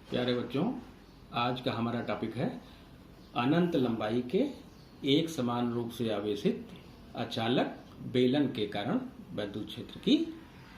प्यारे बच्चों, आज का हमारा टॉपिक है अनंत लंबाई के एक समान रूप से आवेशित अचालक बेलन के कारण विद्युत क्षेत्र की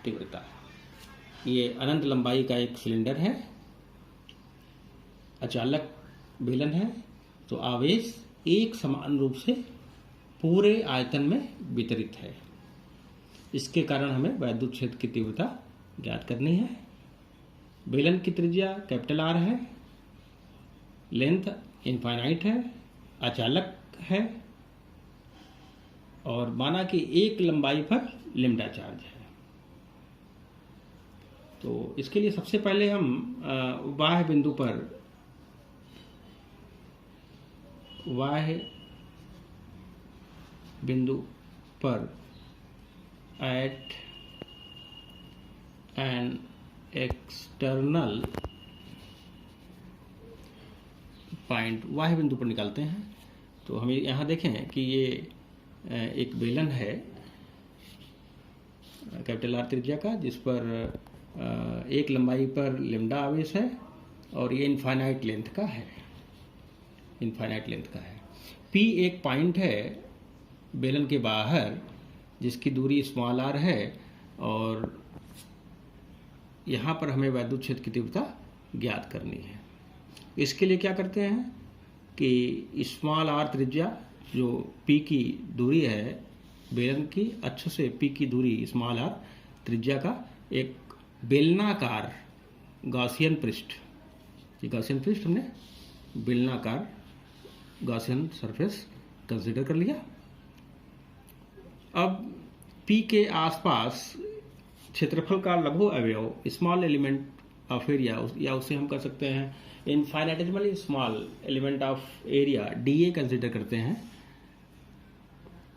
तीव्रता। ये अनंत लंबाई का एक सिलेंडर है, अचालक बेलन है, तो आवेश एक समान रूप से पूरे आयतन में वितरित है। इसके कारण हमें विद्युत क्षेत्र की तीव्रता ज्ञात करनी है। बेलन की त्रिज्या कैपिटल आर है, लेंथ इनफाइनाइट है, अचालक है और माना कि एक लंबाई पर लैम्डा चार्ज है। तो इसके लिए सबसे पहले हम बाह्य बिंदु पर एट एन एक्सटर्नल पॉइंट बाह्य बिंदु पर निकालते हैं। तो हमें यहाँ देखें कि ये एक बेलन है कैपिटल आर त्रिज्या का, जिस पर एक लंबाई पर लैम्डा आवेश है और ये इनफाइनाइट लेंथ का है। पी एक पॉइंट है बेलन के बाहर जिसकी दूरी स्मॉल आर है और यहाँ पर हमें विद्युत क्षेत्र की तीव्रता ज्ञात करनी है। इसके लिए क्या करते हैं कि स्मॉल आर त्रिज्या जो पी की दूरी है बेलन की अक्ष से पी की दूरी स्मॉल आर त्रिज्या का एक बेलनाकार गॉसियन पृष्ठ, ये गॉसियन पृष्ठ हमने बेलनाकार गॉसियन सरफेस कंसीडर कर लिया। अब पी के आसपास क्षेत्रफल का लघु अवयव स्मॉल एलिमेंट ऑफ एरिया, या उसे हम कर सकते हैं infinitesimally small element of area dA consider करते हैं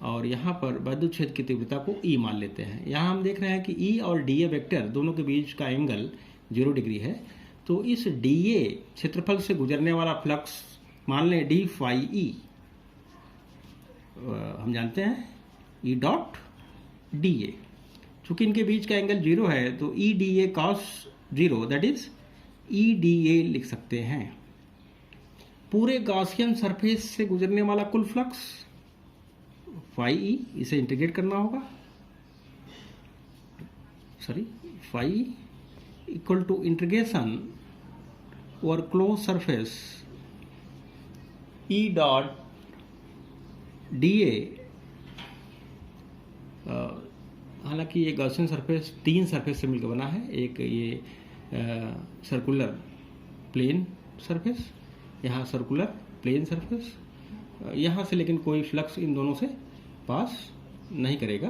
और यहाँ पर विद्युत क्षेत्र की तीव्रता को ई मान लेते हैं। यहाँ हम देख रहे हैं कि ई और डीए वेक्टर दोनों के बीच का एंगल 0 डिग्री है। तो इस डीए क्षेत्रफल से गुजरने वाला फ्लक्स मान लें डी फाई ई, हम जानते हैं ई डॉट डीए। चूंकि इनके बीच का एंगल 0 है तो E D A cos 0 that is E D A लिख सकते हैं। पूरे गॉसियन सरफेस से गुजरने वाला कुल फ्लक्स फाई ई, इसे इंटीग्रेट करना होगा, phi equal to integration over close surface E dot d A. हालांकि ये गॉसियन सरफेस 3 सरफेस से मिलकर बना है। एक ये सर्कुलर प्लेन सरफेस, यहाँ सर्कुलर प्लेन सरफेस, यहाँ से लेकिन कोई फ्लक्स इन दोनों से पास नहीं करेगा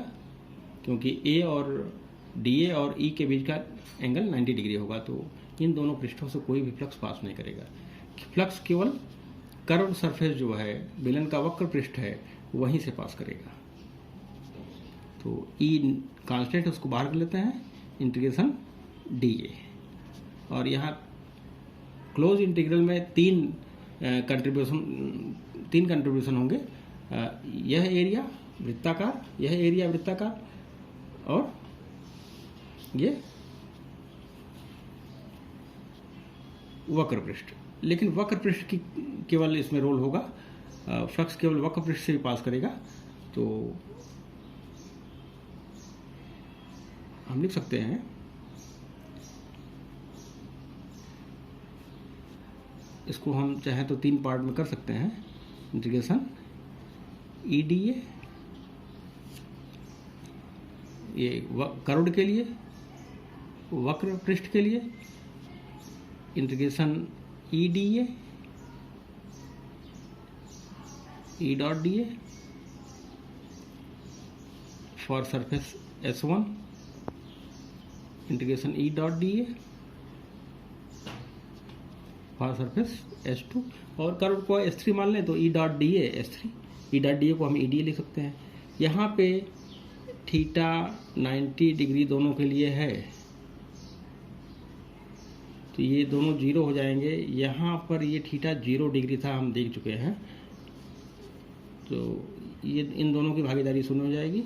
क्योंकि ए और डी ए और ई के बीच का एंगल 90 डिग्री होगा। तो इन दोनों पृष्ठों से कोई भी फ्लक्स पास नहीं करेगा। फ्लक्स केवल कर्व सरफेस जो है बेलन का वक्र पृष्ठ है वहीं से पास करेगा। तो ई कांस्टेंट उसको बाहर कर लेते हैं, इंटीग्रेशन डी ए। और यहाँ क्लोज इंटीग्रल में तीन कंट्रीब्यूशन होंगे। यह एरिया वृत्ताकार, यह एरिया वृत्ताकार और ये वक्र पृष्ठ। लेकिन वक्र पृष्ठ की केवल इसमें रोल होगा, फ्लक्स केवल वक्र पृष्ठ से ही पास करेगा। तो हम लिख सकते हैं इसको, हम चाहें तो 3 पार्ट में कर सकते हैं। इंटीग्रेशन ई डी ए, ये कर्व के लिए, वक्र पृष्ठ के लिए integration E D A, E dot d A for surface S1, integration E dot d A for surface S2 और कर्व को S3 मान लें तो ई डॉट डी ए S3, ई डॉट डी ए को हम ई डी ए लिख सकते हैं। यहाँ पे थीटा 90 डिग्री दोनों के लिए है तो ये दोनों 0 हो जाएंगे। यहाँ पर ये थीटा 0 डिग्री था, हम देख चुके हैं, तो ये इन दोनों की भागीदारी शून्य हो जाएगी।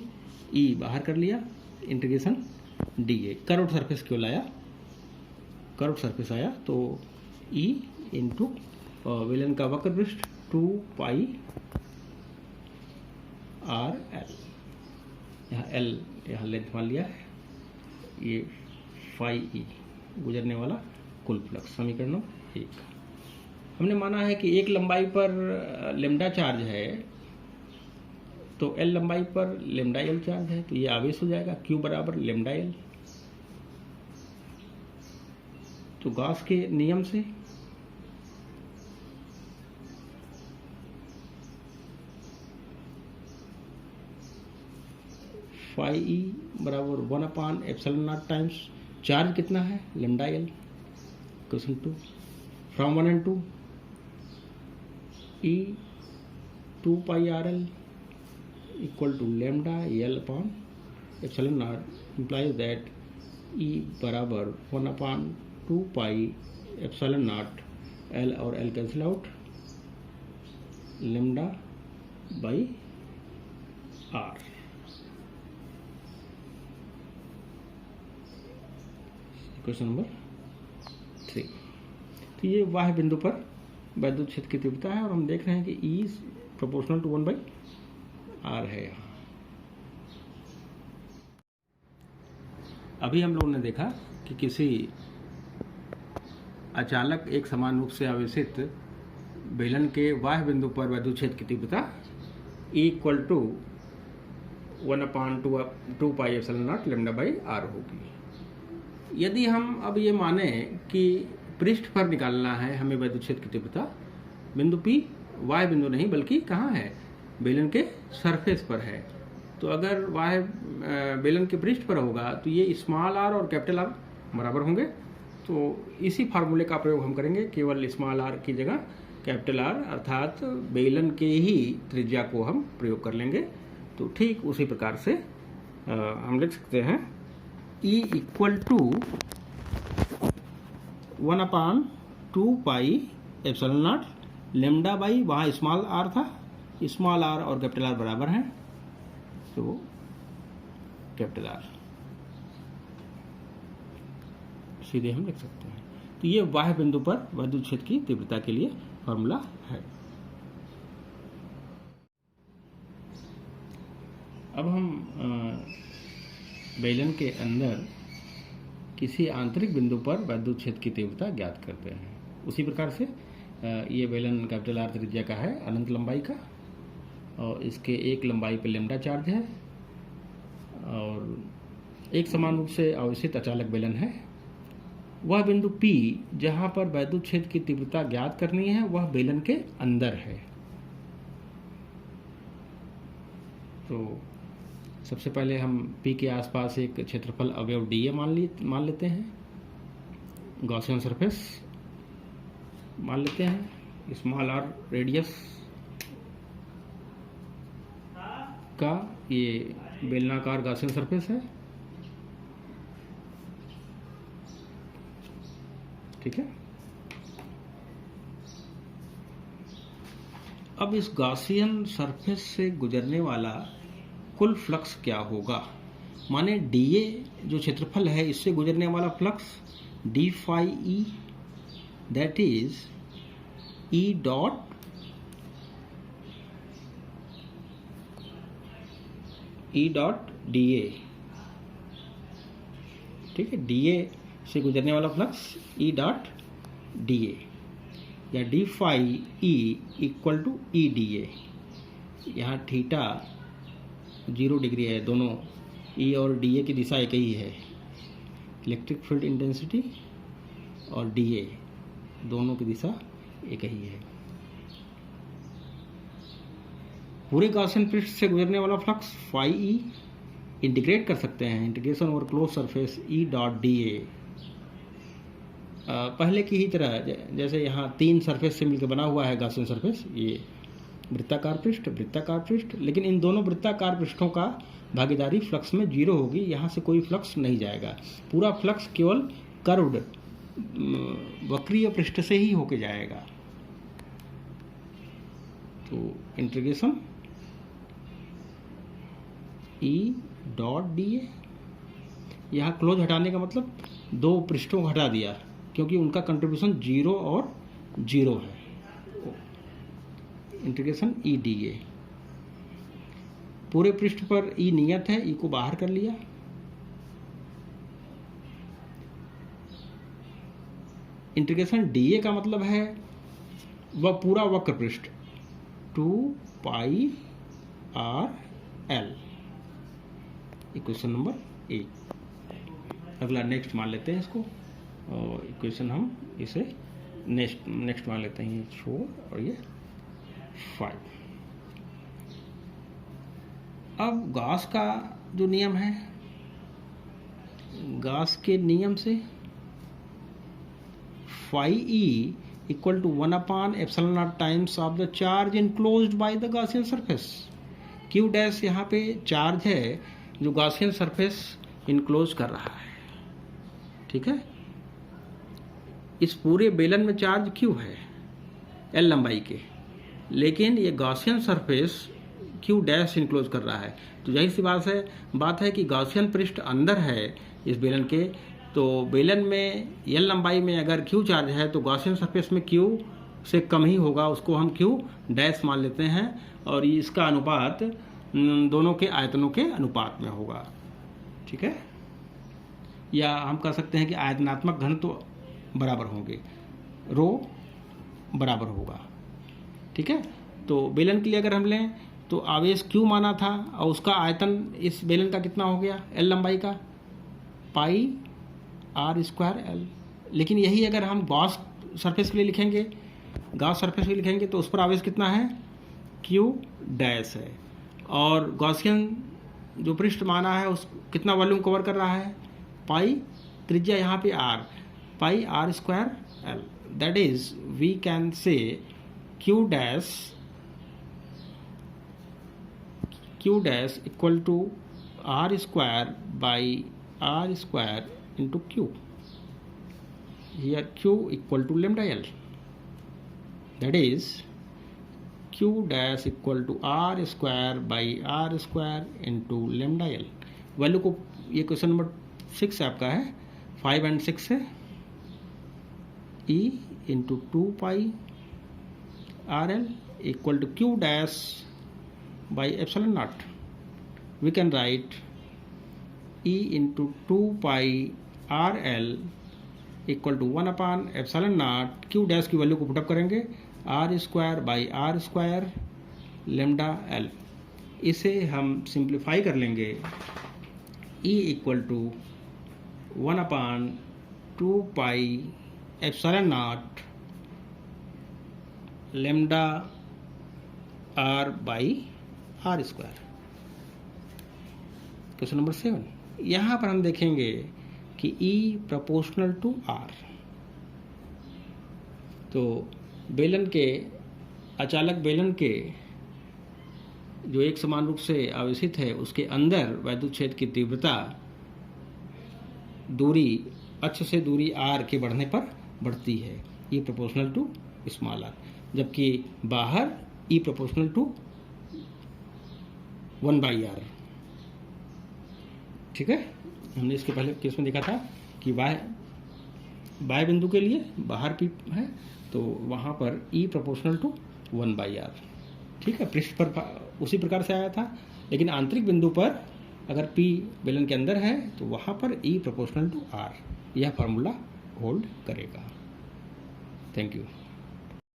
ई बाहर कर लिया, integration D A, curved surface क्यों लाया, कर्व्ड सरफेस आया तो ई इंटू बेलन का वक्र पृष्ठ 2 पाई आर एल, यहाँ एल यहाँ लेंथ मान लिया है, ये फाई ई गुजरने वाला कुल फ्लक्स। समीकरण 1। हमने माना है कि एक लंबाई पर लेमडा चार्ज है, तो एल लंबाई पर लेमडा एल चार्ज है, तो ये आवेश हो जाएगा Q बराबर लेमडा एल। तो गॉस के नियम से फाई ई बराबर 1/ε0 टाइम्स चार्ज कितना है lambda L, question 2 from 1 and 2 E 2 pi r L equal to lambda L upon ε0 implies that E बराबर 1/2 पाई ε0 L और L cancel out, lambda by r. Question number 3। तो ये वाह बिंदु पर वैद्युत क्षेत्र की तीव्रता है और हम देख रहे हैं कि E प्रोपोर्शनल टू 1/r है। यहाँ अभी हम लोगों ने देखा कि किसी अचालक एक समान रूप से आवेशित बेलन के वाह बिंदु पर वैद्युत क्षेत्र की तीव्रता E equal to 1/2 pi ε0 lambda by r होगी। यदि हम अब ये माने कि पृष्ठ पर निकालना है हमें वैद्युत क्षेत्र की तीव्रता, बिंदु P वाह बिंदु नहीं बल्कि कहाँ है, बेलन के सरफेस पर है, तो अगर वाह बेलन के पृष्ठ पर होगा तो ये स्मॉल आर और कैपिटल आर बराबर होंगे। तो इसी फार्मूले का प्रयोग हम करेंगे, केवल स्मॉल आर की जगह कैपिटल आर अर्थात बेलन के ही त्रिज्या को हम प्रयोग कर लेंगे। तो ठीक उसी प्रकार से हम लिख सकते हैं E equal to 1/2 pi ε0 lambda by, वहाँ स्मॉल आर था, स्मॉल आर और कैपिटल आर बराबर हैं, तो कैपिटल आर सीधे हम लिख सकते हैं। तो ये वाह बिंदु पर वैद्युत क्षेत्र की तीव्रता के लिए फॉर्मूला है। अब हम बेलन के अंदर किसी आंतरिक बिंदु पर वैद्युत क्षेत्र की तीव्रता ज्ञात करते हैं। उसी प्रकार से ये बेलन कैपिटल आर त्रिज्या का है, अनंत लंबाई का, और इसके एक लंबाई पर लेमडा चार्ज है और एक समान रूप से आवेशित अचालक बेलन है। वह बिंदु P जहाँ पर वैद्युत क्षेत्र की तीव्रता ज्ञात करनी है वह बेलन के अंदर है। तो सबसे पहले हम P के आसपास एक क्षेत्रफल अवयव dA मान लेते हैं, गॉसियन सरफेस मान लेते हैं, स्मॉल r रेडियस का ये बेलनाकार गॉसियन सरफेस है, ठीक है। अब इस गॉसियन सरफेस से गुजरने वाला कुल फ्लक्स क्या होगा, माने dA जो क्षेत्रफल है इससे गुजरने वाला flux d phi E, that is E dot dA, ठीक है। dA से गुजरने वाला फ्लक्स E डॉट dA या d phi E equal to E dA। यहाँ थीटा 0 डिग्री है, दोनों E और dA की दिशा एक ही है, इलेक्ट्रिक फील्ड इंटेंसिटी और dA दोनों की दिशा एक ही है। पूरे गॉसियन पृष्ठ से गुजरने वाला फ्लक्स फाई E इंटीग्रेट कर सकते हैं, integration over close surface E dot dA। पहले की ही तरह जैसे यहाँ 3 सरफेस से मिलकर बना हुआ है गॉसियन सरफेस, ये वृत्ताकार पृष्ठ, लेकिन इन दोनों वृत्ताकार पृष्ठों का भागीदारी फ्लक्स में 0 होगी, यहाँ से कोई फ्लक्स नहीं जाएगा, पूरा फ्लक्स केवल कर्व्ड वक्रीय पृष्ठ से ही होके जाएगा। तो इंटीग्रेशन E डॉट dA, यहाँ क्लोज हटाने का मतलब 2 पृष्ठों को हटा दिया, क्योंकि उनका कंट्रीब्यूशन 0 और 0 है। इंटीग्रेशन ई डी ए, पूरे पृष्ठ पर ई नियत है, ई को बाहर कर लिया। इंटीग्रेशन डी ए का मतलब है वह पूरा वक्र पृष्ठ 2 pi r l, equation number A. अगला नेक्स्ट मान लेते हैं इसको, और इक्वेशन हम इसे नेक्स्ट मान लेते हैं, ये 4 और ये 5। अब गॉस का जो नियम है, गॉस के नियम से phi e equal to 1 upon epsilon naught times of the charge enclosed by the Gaussian surface। Q dash यहाँ पे चार्ज है जो गॉसियन सरफेस इनक्लोज कर रहा है, ठीक है। इस पूरे बेलन में चार्ज Q है L लंबाई के, लेकिन ये Gaussian surface Q dash enclose कर रहा है। तो यही सी बात है कि गॉसियन पृष्ठ अंदर है इस बेलन के, तो बेलन में L लंबाई में अगर Q चार्ज है तो गॉसियन सरफेस में Q से कम ही होगा, उसको हम Q डैश मान लेते हैं, और इसका अनुपात दोनों के आयतनों के अनुपात में होगा, ठीक है। या हम कह सकते हैं कि आयतनात्मक घन तो बराबर होंगे, रो बराबर होगा, ठीक है। तो बेलन के लिए अगर हम लें तो आवेश Q माना था और उसका आयतन इस बेलन का कितना हो गया L लंबाई का, पाई आर स्क्वायर एल। लेकिन यही अगर हम गॉस सरफेस के लिए लिखेंगे, गॉस सरफेस के लिए लिखेंगे तो उस पर आवेश कितना है, Q डैश है, और गॉसियन जो पृष्ठ माना है उस कितना वॉल्यूम कवर कर रहा है, पाई, त्रिज्या यहाँ पे r, pi r square l. That is we can say Q dash equal to r square by r square into Q, here Q equal to lambda L, that is Q dash equal to R square by R square into lambda L। Value को, ये question number 6 आपका है, 5 and 6 है, E into 2 pi R L equal to Q dash by epsilon naught। We can write E into 2 pi r L equal to 1 upon epsilon naught, Q dash की value को put up करेंगे, r square by r square lambda l. इसे हम simplify कर लेंगे, E equal to 1 upon 2 pi epsilon naught lambda r by r square. Question number 7, यहाँ पर हम देखेंगे कि E प्रोपोर्शनल टू R। तो बेलन के, अचालक बेलन के जो एक समान रूप से आवेशित है उसके अंदर वैद्युत क्षेत्र की तीव्रता दूरी, अक्ष से दूरी R के बढ़ने पर बढ़ती है, E proportional to small r, जबकि बाहर E प्रोपोर्शनल टू 1/r, ठीक है। हमने इसके पहले केस में देखा था कि बाह्य बिंदु के लिए बाहर P है तो वहाँ पर E प्रोपोर्शनल टू 1/r, ठीक है। पृष्ठ पर उसी प्रकार से आया था, लेकिन आंतरिक बिंदु पर अगर P बेलन के अंदर है तो वहाँ पर E प्रोपोर्शनल टू R, यह फार्मूला होल्ड करेगा। Thank you.